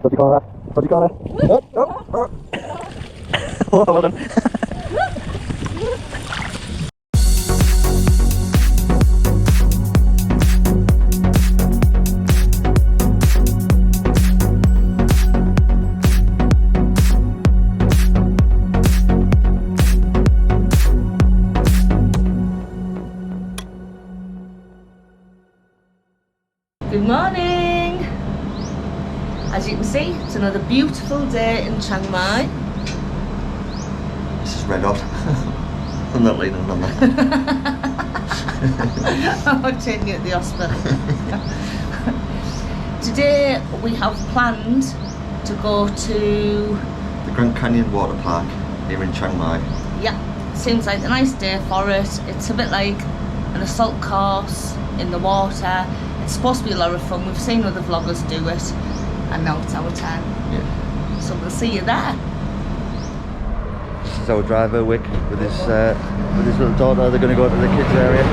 What you got? What you got? Oh. Oh, well done. Good morning! As you can see, it's another beautiful day in Chiang Mai. This is red hot. I'm not leaning on that. I'm taking you at the hospital. Today we have planned to go to The Grand Canyon Water Park here in Chiang Mai. yeah, seems like a nice day for it. It's a bit like an assault course in the water. It's supposed to be a lot of fun. We've seen other vloggers do it, and now it's our time. Yeah. So we'll see you there. This is our driver, Wick, with his little daughter. They're going to go to the kids area.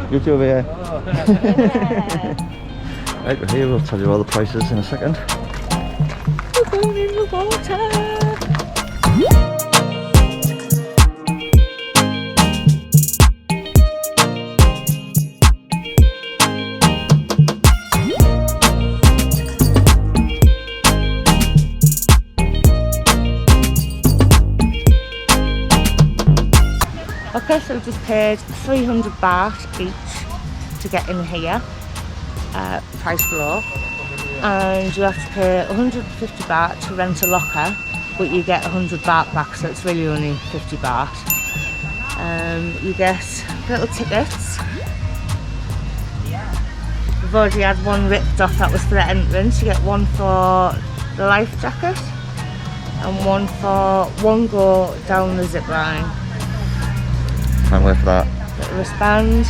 YouTuber, yeah. Right, we're here. We'll tell you all the prices in a second. We're going in the water. Okay, so we just paid 300 baht each to get in here, price below, and you have to pay 150 baht to rent a locker, but you get 100 baht back, so it's really only 50 baht. You get little tickets. We've already had one ripped off, that was for the entrance. You get one for the life jacket and one for one go down the zip line. Can't wait for that. Little wristband.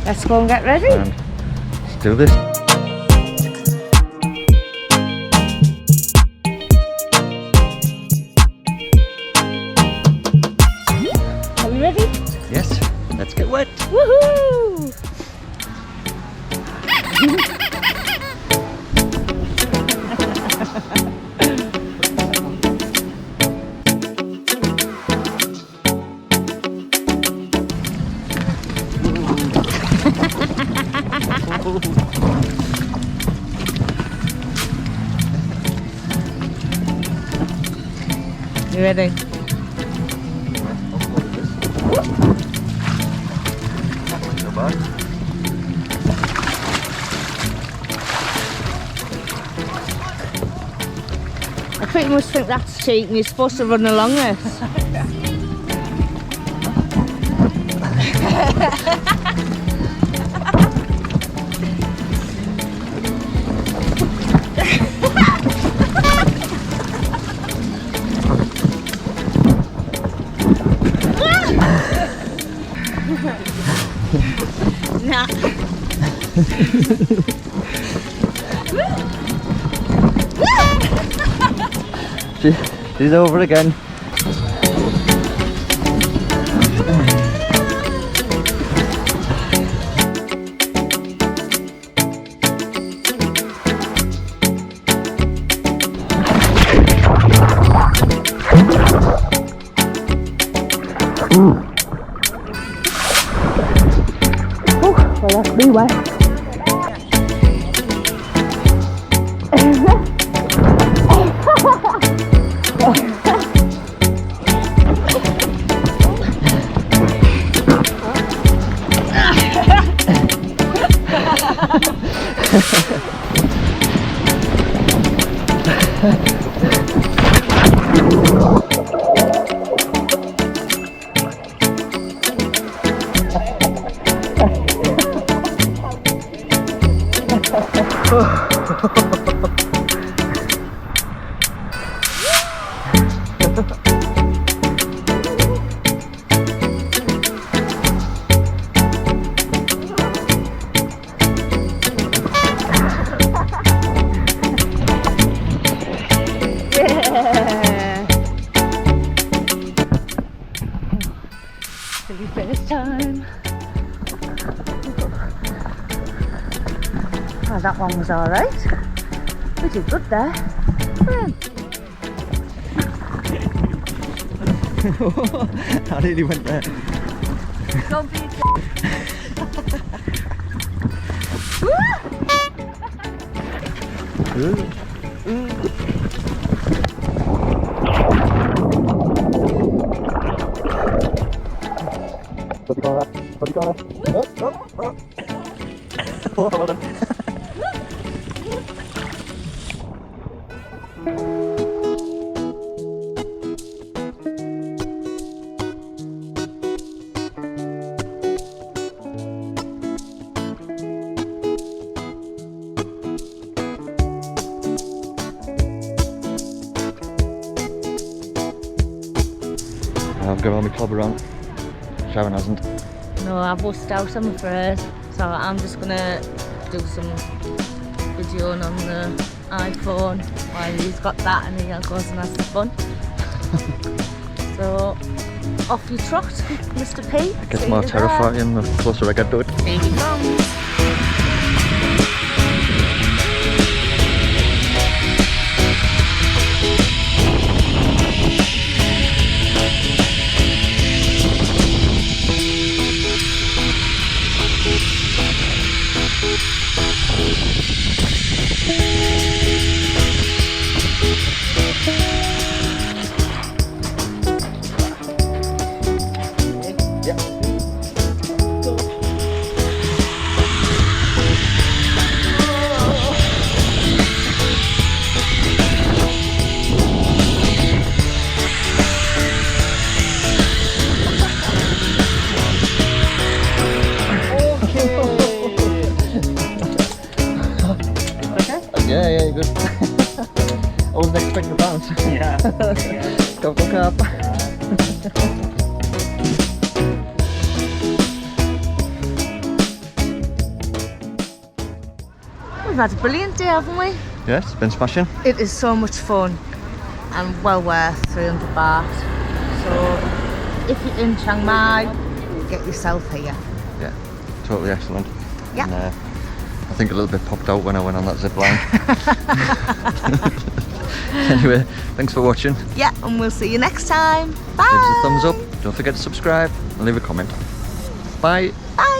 Let's go and get ready. And let's do this. Are we ready? Yes, let's get wet. Woohoo! You ready? I pretty much think that's cheating. You're supposed to run along this. Nah. She's over again. Well, that's me wet. time. Oh, that one was alright. We did good there. I nearly went there. Don't be I've got all my clobber on. Sharon hasn't. No, I've wussed out, I'm afraid. So I'm just gonna do some videoing on the iPhone while he's got that and he goes and has some fun. So off you trot, Mr. P. It gets more terrifying the closer I get to it. Here he comes. Yeah, good. I wasn't expecting a bounce. Yeah. Go up. We've had a brilliant day, haven't we? Yes, it's been smashing. It is so much fun and well worth 300 baht. So if you're in Chiang Mai, get yourself here. Yeah, totally excellent. Yeah. And, I think a little bit popped out when I went on that zip line. Anyway, thanks for watching. Yeah, and we'll see you next time. Bye. Give us a thumbs up. Don't forget to subscribe and leave a comment. Bye. Bye.